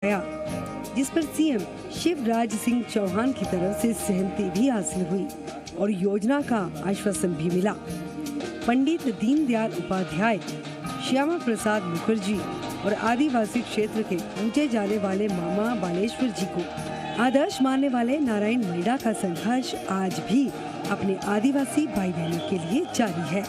आया, जिस पर सीएम शिवराज सिंह चौहान की तरफ से सहमति भी हासिल हुई और योजना का आश्वासन भी मिला। पंडित दीनदयाल उपाध्याय, श्यामा प्रसाद मुखर्जी और आदिवासी क्षेत्र के पूजे जाने वाले मामा बालेश्वर जी को आदर्श मानने वाले नारायण मैडा का संघर्ष आज भी अपने आदिवासी भाई बहनों के लिए जारी है।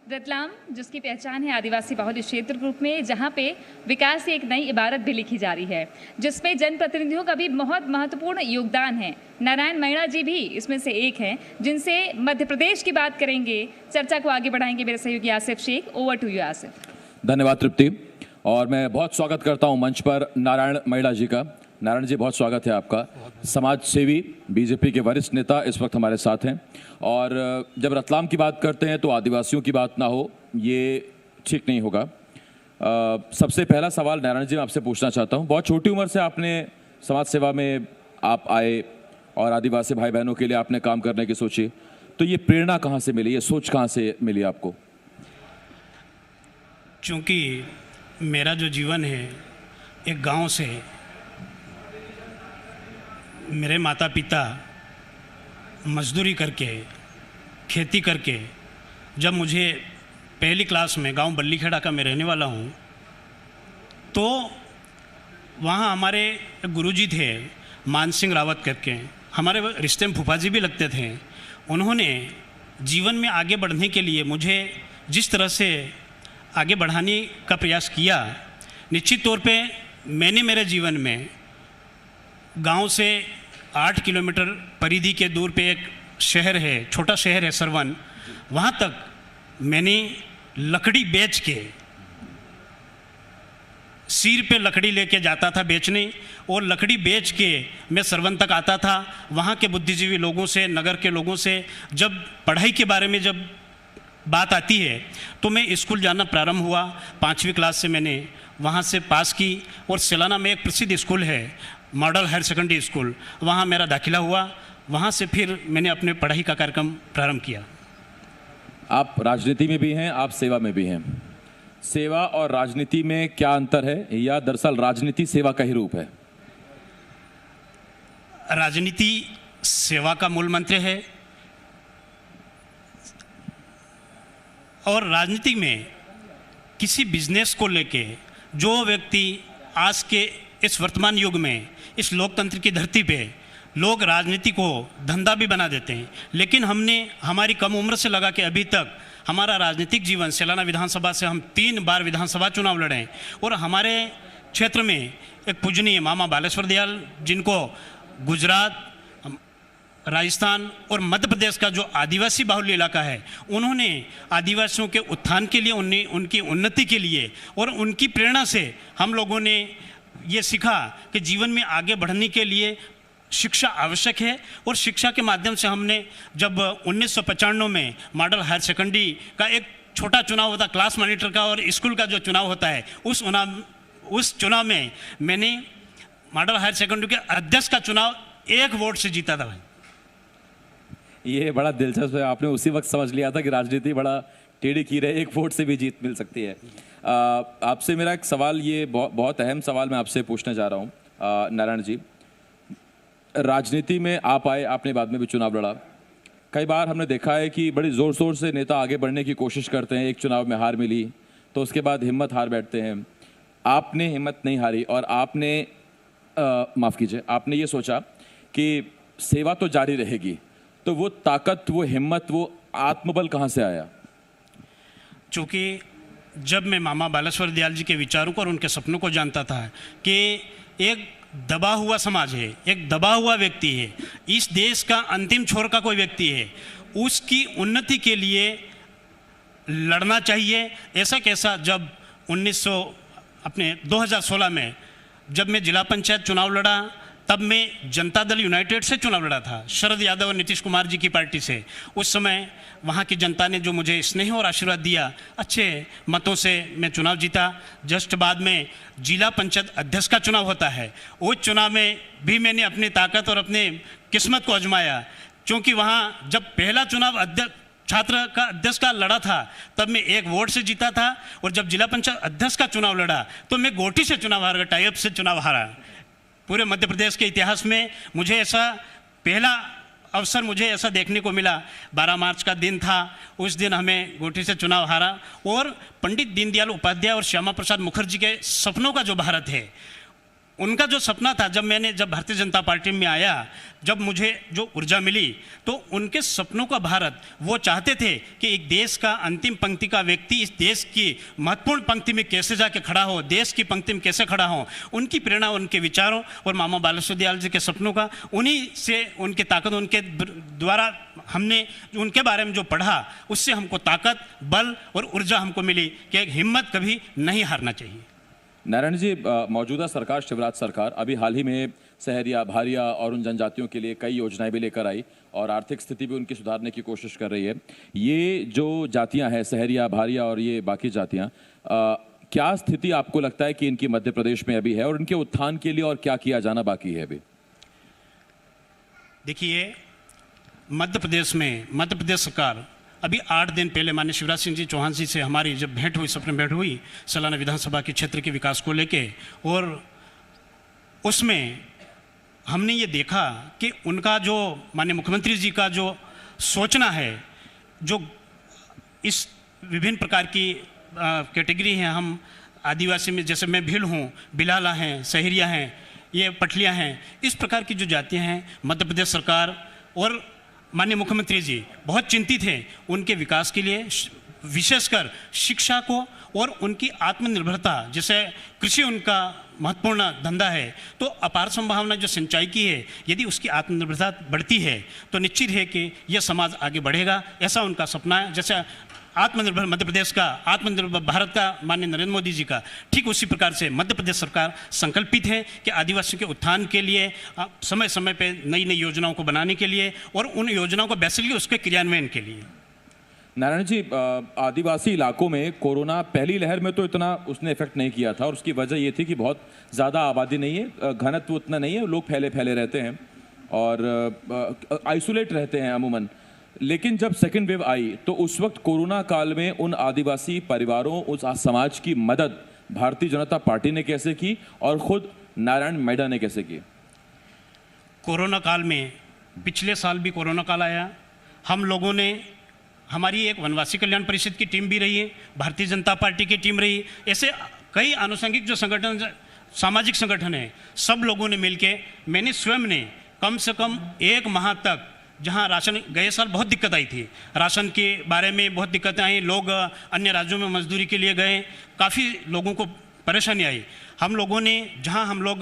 रतलाम, जिसकी पहचान है आदिवासी बहुल क्षेत्र ग्रुप में, जहां पे विकास की एक नई इबारत भी लिखी जा रही है, जिसमें जनप्रतिनिधियों का भी बहुत महत्वपूर्ण योगदान है। नारायण मैडा जी भी इसमें से एक हैं, जिनसे मध्य प्रदेश की बात करेंगे, चर्चा को आगे बढ़ाएंगे मेरे सहयोगी Asif Shaikh. Over to you Asif. धन्यवाद तृप्ति, और मैं बहुत स्वागत करता हूं मंच पर नारायण मैडा जी का। नारायण जी, बहुत स्वागत है आपका। समाज सेवी, बीजेपी के वरिष्ठ नेता इस वक्त हमारे साथ हैं, और जब रतलाम की बात करते हैं तो आदिवासियों की बात ना हो, ये ठीक नहीं होगा। सबसे पहला सवाल नारायण जी मैं आपसे पूछना चाहता हूं, बहुत छोटी उम्र से आपने समाज सेवा में आप आए और आदिवासी भाई बहनों के लिए आपने काम करने की सोची, तो ये प्रेरणा कहाँ से मिली, ये सोच कहाँ से मिली आपको? चूँकि मेरा जो जीवन है एक गांव से, मेरे माता पिता मजदूरी करके, खेती करके, जब मुझे पहली क्लास में, गांव बल्लीखेड़ा का मैं रहने वाला हूं, तो वहां हमारे गुरुजी थे मान सिंह रावत करके, हमारे रिश्ते में फूफा जी भी लगते थे। उन्होंने जीवन में आगे बढ़ने के लिए मुझे जिस तरह से आगे बढ़ाने का प्रयास किया, निश्चित तौर पे मैंने मेरे जीवन में गांव से 8 किलोमीटर परिधि के दूर पे एक शहर है, छोटा शहर है सरवन, वहाँ तक मैंने लकड़ी बेच के, सिर पे लकड़ी लेके जाता था बेचने, और लकड़ी बेच के मैं सरवन तक आता था। वहाँ के बुद्धिजीवी लोगों से, नगर के लोगों से जब पढ़ाई के बारे में जब बात आती है तो मैं स्कूल जाना प्रारंभ हुआ। 5वीं क्लास से मैंने वहाँ से पास की, और सेलाना में एक प्रसिद्ध स्कूल है, मॉडल हायर सेकेंडरी स्कूल, वहाँ मेरा दाखिला हुआ। वहाँ से फिर मैंने अपने पढ़ाई का कार्यक्रम प्रारंभ किया। आप राजनीति में भी हैं, आप सेवा में भी हैं। सेवा और राजनीति में क्या अंतर है, या दरअसल राजनीति सेवा का ही रूप है? राजनीति सेवा का मूल मंत्र है, और राजनीति में किसी बिजनेस को लेके जो व्यक्ति आज के इस वर्तमान युग में, इस लोकतंत्र की धरती पे, लोग राजनीति को धंधा भी बना देते हैं, लेकिन हमने हमारी कम उम्र से लगा के अभी तक हमारा राजनीतिक जीवन, सेलाना विधानसभा से हम 3 बार विधानसभा चुनाव लड़े, और हमारे क्षेत्र में एक पूजनीय मामा बालेश्वर दयाल, जिनको गुजरात, राजस्थान और मध्य प्रदेश का जो आदिवासी बाहुल्य इलाका है, उन्होंने आदिवासियों के उत्थान के लिए, उनकी उन्नति के लिए और उनकी प्रेरणा से हम लोगों ने ये सीखा कि जीवन में आगे बढ़ने के लिए शिक्षा आवश्यक है। और शिक्षा के माध्यम से हमने, जब 1995 में मॉडल हायर सेकेंडरी का एक छोटा चुनाव होता, क्लास मॉनिटर का और स्कूल का जो चुनाव होता है, उस चुनाव में मैंने मॉडल हायर सेकेंडरी के अध्यक्ष का चुनाव 1 वोट से जीता था भाई। ये बड़ा दिलचस्प है, आपने उसी वक्त समझ लिया था कि राजनीति बड़ा टेढ़ी कीर है, 1 वोट से भी जीत मिल सकती है। आपसे मेरा एक सवाल, ये बहुत अहम सवाल मैं आपसे पूछने जा रहा हूँ नारायण जी। राजनीति में आप आए, आपने बाद में भी चुनाव लड़ा। कई बार हमने देखा है कि बड़ी ज़ोर शोर से नेता आगे बढ़ने की कोशिश करते हैं, एक चुनाव में हार मिली तो उसके बाद हिम्मत हार बैठते हैं। आपने हिम्मत नहीं हारी, और आपने माफ़ कीजिए, आपने ये सोचा कि सेवा तो जारी रहेगी, तो वो ताकत, वो हिम्मत, वो आत्मबल कहाँ से आया? चूँकि जब मैं मामा बालेश्वर दयाल जी के विचारों को और उनके सपनों को जानता था कि एक दबा हुआ समाज है, एक दबा हुआ व्यक्ति है, इस देश का अंतिम छोर का कोई व्यक्ति है, उसकी उन्नति के लिए लड़ना चाहिए। ऐसा कैसा, जब 2016 में जब मैं जिला पंचायत चुनाव लड़ा, तब मैं जनता दल यूनाइटेड से चुनाव लड़ा था, शरद यादव और नीतीश कुमार जी की पार्टी से। उस समय वहाँ की जनता ने जो मुझे स्नेह और आशीर्वाद दिया, अच्छे मतों से मैं चुनाव जीता। जस्ट बाद में जिला पंचायत अध्यक्ष का चुनाव होता है, उस चुनाव में भी मैंने अपनी ताकत और अपने किस्मत को आजमाया, क्योंकि वहाँ जब पहला चुनाव छात्र का अध्यक्ष का लड़ा था तब मैं 1 वोट से जीता था, और जब जिला पंचायत अध्यक्ष का चुनाव लड़ा तो मैं गोटी से चुनाव हारा, टाइप से चुनाव हारा। पूरे मध्य प्रदेश के इतिहास में मुझे ऐसा पहला अवसर मुझे ऐसा देखने को मिला। 12 मार्च का दिन था, उस दिन हमें गोटी से चुनाव हारा। और पंडित दीनदयाल उपाध्याय और श्यामा प्रसाद मुखर्जी के सपनों का जो भारत है, उनका जो सपना था, जब भारतीय जनता पार्टी में आया, जब मुझे जो ऊर्जा मिली, तो उनके सपनों का भारत वो चाहते थे कि एक देश का अंतिम पंक्ति का व्यक्ति इस देश की महत्वपूर्ण पंक्ति में कैसे जाके खड़ा हो, देश की पंक्ति में कैसे खड़ा हो। उनकी प्रेरणा उनके विचारों और मामा बालेश्वर दयाल जी के सपनों का, उन्हीं से उनकी ताकत, उनके द्वारा हमने उनके बारे में जो पढ़ा, उससे हमको ताकत, बल और ऊर्जा हमको मिली कि एक हिम्मत कभी नहीं हारना चाहिए। नारायण जी, मौजूदा सरकार, शिवराज सरकार, अभी हाल ही में सहरिया, भारिया और उन जनजातियों के लिए कई योजनाएं भी लेकर आई और आर्थिक स्थिति भी उनकी सुधारने की कोशिश कर रही है। ये जो जातियां हैं, सहरिया, भारिया और ये बाकी जातियां, क्या स्थिति आपको लगता है कि इनकी मध्य प्रदेश में अभी है और इनके उत्थान के लिए और क्या किया जाना बाकी है अभी? देखिए, मध्य प्रदेश सरकार अभी 8 दिन पहले माननीय शिवराज सिंह जी चौहान जी से हमारी जब भेंट हुई, सपने भेंट हुई सलाना विधानसभा के क्षेत्र के विकास को लेके, और उसमें हमने ये देखा कि उनका जो माननीय मुख्यमंत्री जी का जो सोचना है, जो इस विभिन्न प्रकार की कैटेगरी हैं, हम आदिवासी में जैसे मैं भील हूँ, बिलाला हैं, सहरिया हैं, ये पटलियाँ हैं, इस प्रकार की जो जातियाँ हैं, मध्य प्रदेश सरकार और माननीय मुख्यमंत्री जी बहुत चिंतित हैं उनके विकास के लिए, विशेषकर शिक्षा को और उनकी आत्मनिर्भरता। जैसे कृषि उनका महत्वपूर्ण धंधा है, तो अपार संभावना जो सिंचाई की है, यदि उसकी आत्मनिर्भरता बढ़ती है तो निश्चित है कि यह समाज आगे बढ़ेगा, ऐसा उनका सपना है। जैसे आत्मनिर्भर मध्य प्रदेश का, आत्मनिर्भर भारत का माननीय नरेंद्र मोदी जी का, ठीक उसी प्रकार से मध्य प्रदेश सरकार संकल्पित है कि आदिवासियों के उत्थान के लिए समय समय पे नई नई योजनाओं को बनाने के लिए और उन योजनाओं को बेसिकली उसके क्रियान्वयन के लिए। नारायण जी, आदिवासी इलाकों में कोरोना पहली लहर में तो इतना उसने इफेक्ट नहीं किया था और उसकी वजह ये थी कि बहुत ज़्यादा आबादी नहीं है, घनत्व उतना नहीं है, लोग फैले फैले रहते हैं और आइसोलेट रहते हैं अमूमन। लेकिन जब सेकेंड वेव आई तो उस वक्त कोरोना काल में उन आदिवासी परिवारों, उस समाज की मदद भारतीय जनता पार्टी ने कैसे की और खुद नारायण मैडा ने कैसे की? कोरोना काल में, पिछले साल भी कोरोना काल आया, हम लोगों ने, हमारी एक वनवासी कल्याण परिषद की टीम भी रही है, भारतीय जनता पार्टी की टीम रही, ऐसे कई आनुषंगिक जो संगठन, सामाजिक संगठन है, सब लोगों ने मिलके, मैंने स्वयं ने कम से कम 1 माह तक, जहां राशन, गए साल बहुत दिक्कत आई थी, राशन के बारे में बहुत दिक्कतें आई, लोग अन्य राज्यों में मजदूरी के लिए गए, काफ़ी लोगों को परेशानी आई। हम लोगों ने, जहां हम लोग,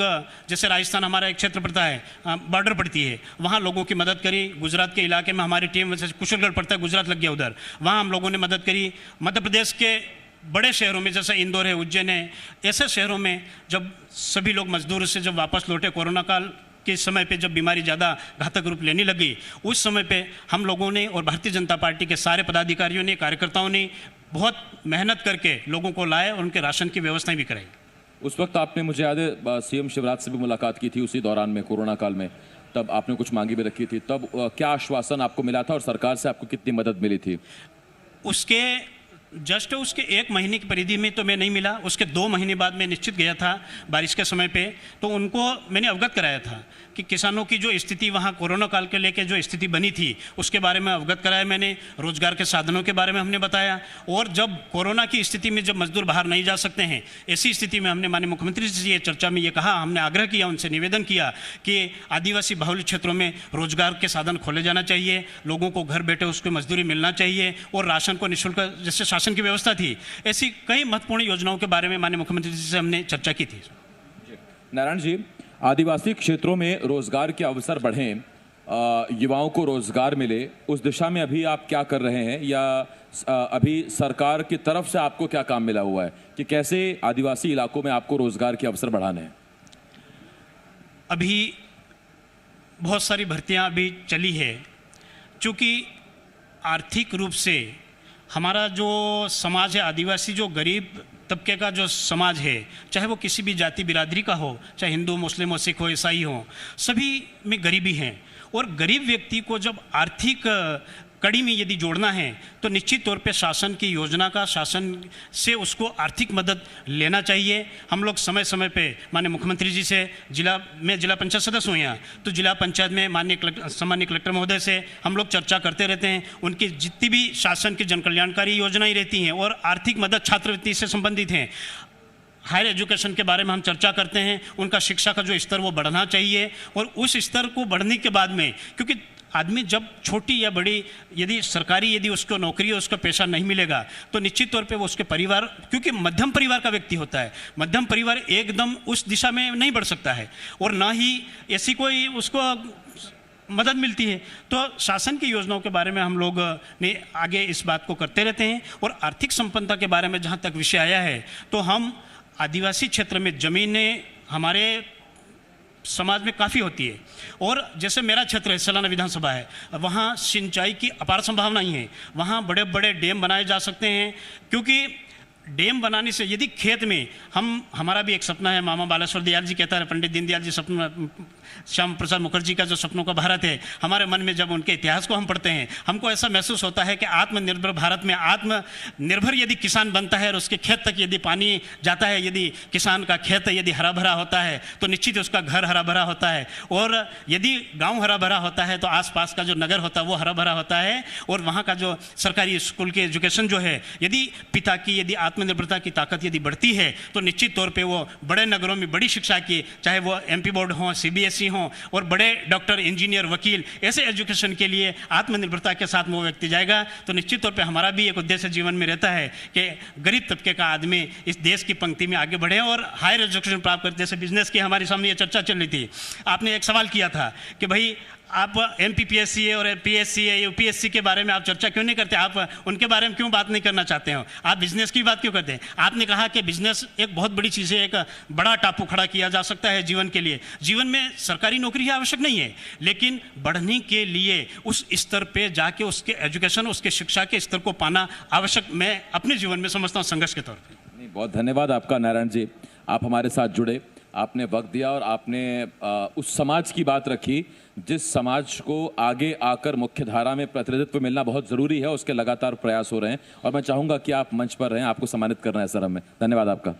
जैसे राजस्थान हमारा एक क्षेत्र पड़ता है, बॉर्डर पड़ती है, वहां लोगों की मदद करी। गुजरात के इलाके में हमारी टीम, जैसे कुशलगढ़ पड़ता है, गुजरात लग गया उधर, वहां हम लोगों ने मदद करी। मध्य प्रदेश के बड़े शहरों में जैसे इंदौर है, उज्जैन है, ऐसे शहरों में जब सभी लोग मजदूर से जब वापस लौटे, कोरोना काल के समय पे जब बीमारी ज़्यादा घातक रूप लेने लगी, उस समय पे हम लोगों ने और भारतीय जनता पार्टी के सारे पदाधिकारियों ने, कार्यकर्ताओं ने बहुत मेहनत करके लोगों को लाए और उनके राशन की व्यवस्थाएं भी कराई। उस वक्त आपने, मुझे याद है, सीएम शिवराज से भी मुलाकात की थी उसी दौरान में, कोरोना काल में, तब आपने कुछ मांगी भी रखी थी। तब क्या आश्वासन आपको मिला था और सरकार से आपको कितनी मदद मिली थी? उसके 1 महीने की परिधि में तो मैं नहीं मिला, उसके 2 महीने बाद मैं निश्चित गया था बारिश के समय पे, तो उनको मैंने अवगत कराया था कि किसानों की जो स्थिति वहाँ कोरोना काल के लेके जो स्थिति बनी थी उसके बारे में अवगत कराया मैंने, रोजगार के साधनों के बारे में हमने बताया। और जब कोरोना की स्थिति में जब मजदूर बाहर नहीं जा सकते हैं, ऐसी स्थिति में हमने माननीय मुख्यमंत्री जी से चर्चा में ये कहा, हमने आग्रह किया, उनसे निवेदन किया कि आदिवासी बाहुल्य क्षेत्रों में रोजगार के साधन खोले जाना चाहिए, लोगों को घर बैठे उसको मजदूरी मिलना चाहिए और राशन को निःशुल्क, जैसे शासन की व्यवस्था थी, ऐसी कई महत्वपूर्ण योजनाओं के बारे में माननीय मुख्यमंत्री जी से हमने चर्चा की थी। नारायण जी, आदिवासी क्षेत्रों में रोजगार के अवसर बढ़ें, युवाओं को रोजगार मिले, उस दिशा में अभी आप क्या कर रहे हैं, या अभी सरकार की तरफ से आपको क्या काम मिला हुआ है कि कैसे आदिवासी इलाकों में आपको रोजगार के अवसर बढ़ाने हैं? अभी बहुत सारी भर्तियां अभी चली है, क्योंकि आर्थिक रूप से हमारा जो समाज है, आदिवासी जो गरीब तबके का जो समाज है, चाहे वो किसी भी जाति बिरादरी का हो, चाहे हिंदू, मुस्लिम हो, सिख हो, ईसाई हो, सभी में गरीबी है। और गरीब व्यक्ति को जब आर्थिक कड़ी में यदि जोड़ना है तो निश्चित तौर पे शासन की योजना का, शासन से उसको आर्थिक मदद लेना चाहिए। हम लोग समय समय पे माननीय मुख्यमंत्री जी से, मैं जिला पंचायत सदस्य हूँ यहाँ, तो जिला पंचायत में सामान्य कलेक्टर महोदय से हम लोग चर्चा करते रहते हैं। उनकी जितनी भी शासन की जनकल्याणकारी योजनाएं रहती हैं और आर्थिक मदद छात्रवृत्ति से संबंधित हैं, हायर एजुकेशन के बारे में हम चर्चा करते हैं। उनका शिक्षा का जो स्तर वो बढ़ना चाहिए, और उस स्तर को बढ़ने के बाद में, क्योंकि आदमी जब छोटी या बड़ी यदि सरकारी यदि उसको नौकरी है, उसका पैसा नहीं मिलेगा, तो निश्चित तौर पे वो उसके परिवार, क्योंकि मध्यम परिवार का व्यक्ति होता है, मध्यम परिवार एकदम उस दिशा में नहीं बढ़ सकता है, और ना ही ऐसी कोई उसको मदद मिलती है। तो शासन की योजनाओं के बारे में हम लोग ने आगे इस बात को करते रहते हैं। और आर्थिक संपन्नता के बारे में जहाँ तक विषय आया है, तो हम आदिवासी क्षेत्र में ज़मीनें हमारे समाज में काफ़ी होती है, और जैसे मेरा क्षेत्र है, सलाना विधानसभा है, वहाँ सिंचाई की अपार संभावनाएं हैं। वहाँ बड़े बड़े डैम बनाए जा सकते हैं, क्योंकि डैम बनाने से यदि खेत में हमारा भी एक सपना है, मामा बालेश्वर दयाल जी कहता है, पंडित दीनदयाल जी सपना, श्याम प्रसाद मुखर्जी का जो सपनों का भारत है, हमारे मन में जब उनके इतिहास को हम पढ़ते हैं, हमको ऐसा महसूस होता है कि आत्मनिर्भर भारत में आत्मनिर्भर यदि किसान बनता है और उसके खेत तक यदि पानी जाता है, यदि किसान का खेत यदि हरा भरा होता है तो निश्चित उसका घर हरा भरा होता है, और यदि गाँव हरा भरा होता है तो आसपास का जो नगर होता है वो हरा भरा होता है, और वहाँ का जो सरकारी स्कूल की एजुकेशन जो है, यदि पिता की यदि आत्मनिर्भरता की ताकत यदि बढ़ती है तो निश्चित तौर पे वो बड़े नगरों में बड़ी शिक्षा की, चाहे वो MP बोर्ड हो, CBSE हो, और बड़े डॉक्टर, इंजीनियर, वकील, ऐसे एजुकेशन के लिए आत्मनिर्भरता के साथ वो व्यक्ति जाएगा। तो निश्चित तौर पे हमारा भी एक उद्देश्य जीवन में रहता है कि गरीब तबके का आदमी इस देश की पंक्ति में आगे बढ़े और हायर एजुकेशन प्राप्त करे। जैसे बिजनेस की हमारे सामने ये चर्चा चल रही थी, आपने एक सवाल किया था कि भाई आप MPPSC और PSC UPSC के बारे में आप चर्चा क्यों नहीं करते, आप उनके बारे में क्यों बात नहीं करना चाहते हो, आप बिजनेस की बात क्यों करते हैं। आपने कहा कि बिजनेस एक बहुत बड़ी चीज़ है, एक बड़ा टापू खड़ा किया जा सकता है जीवन के लिए। जीवन में सरकारी नौकरी ही आवश्यक नहीं है, लेकिन बढ़ने के लिए उस स्तर पे जाके उसके एजुकेशन, उसके शिक्षा के स्तर को पाना आवश्यक, मैं अपने जीवन में समझता हूँ संघर्ष के तौर पर। नहीं, बहुत धन्यवाद आपका नारायण जी, आप हमारे साथ जुड़े, आपने वक्त दिया और आपने उस समाज की बात रखी जिस समाज को आगे आकर मुख्य धारा में प्रतिनिधित्व मिलना बहुत ज़रूरी है, उसके लगातार प्रयास हो रहे हैं, और मैं चाहूँगा कि आप मंच पर रहें, आपको सम्मानित करना है सर हमें। धन्यवाद आपका।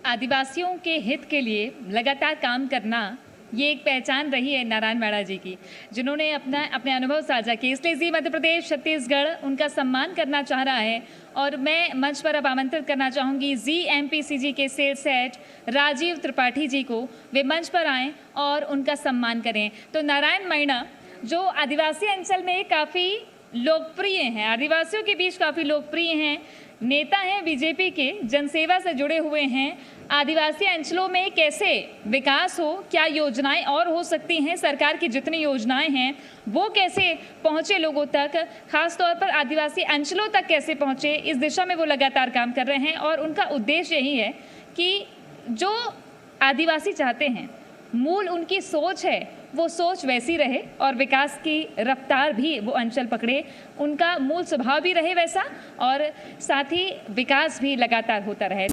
आदिवासियों के हित के लिए लगातार काम करना, ये एक पहचान रही है नारायण मैणा जी की, जिन्होंने अपने अनुभव साझा किए। इसलिए जी मध्य प्रदेश छत्तीसगढ़ उनका सम्मान करना चाह रहा है, और मैं मंच पर अब आमंत्रित करना चाहूँगी GMPCG के सेल्स हेड राजीव त्रिपाठी जी को, वे मंच पर आएँ और उनका सम्मान करें। तो नारायण मैणा जो आदिवासी अंचल में काफ़ी लोकप्रिय हैं, आदिवासियों के बीच काफ़ी लोकप्रिय हैं, नेता हैं बीजेपी के, जनसेवा से जुड़े हुए हैं। आदिवासी अंचलों में कैसे विकास हो, क्या योजनाएं और हो सकती हैं, सरकार की जितनी योजनाएं हैं वो कैसे पहुंचे लोगों तक, खास तौर पर आदिवासी अंचलों तक कैसे पहुंचे, इस दिशा में वो लगातार काम कर रहे हैं। और उनका उद्देश्य यही है कि जो आदिवासी चाहते हैं, मूल उनकी सोच है, वो सोच वैसी रहे और विकास की रफ्तार भी वो अंचल पकड़े, उनका मूल स्वभाव भी रहे वैसा, और साथ ही विकास भी लगातार होता रहे।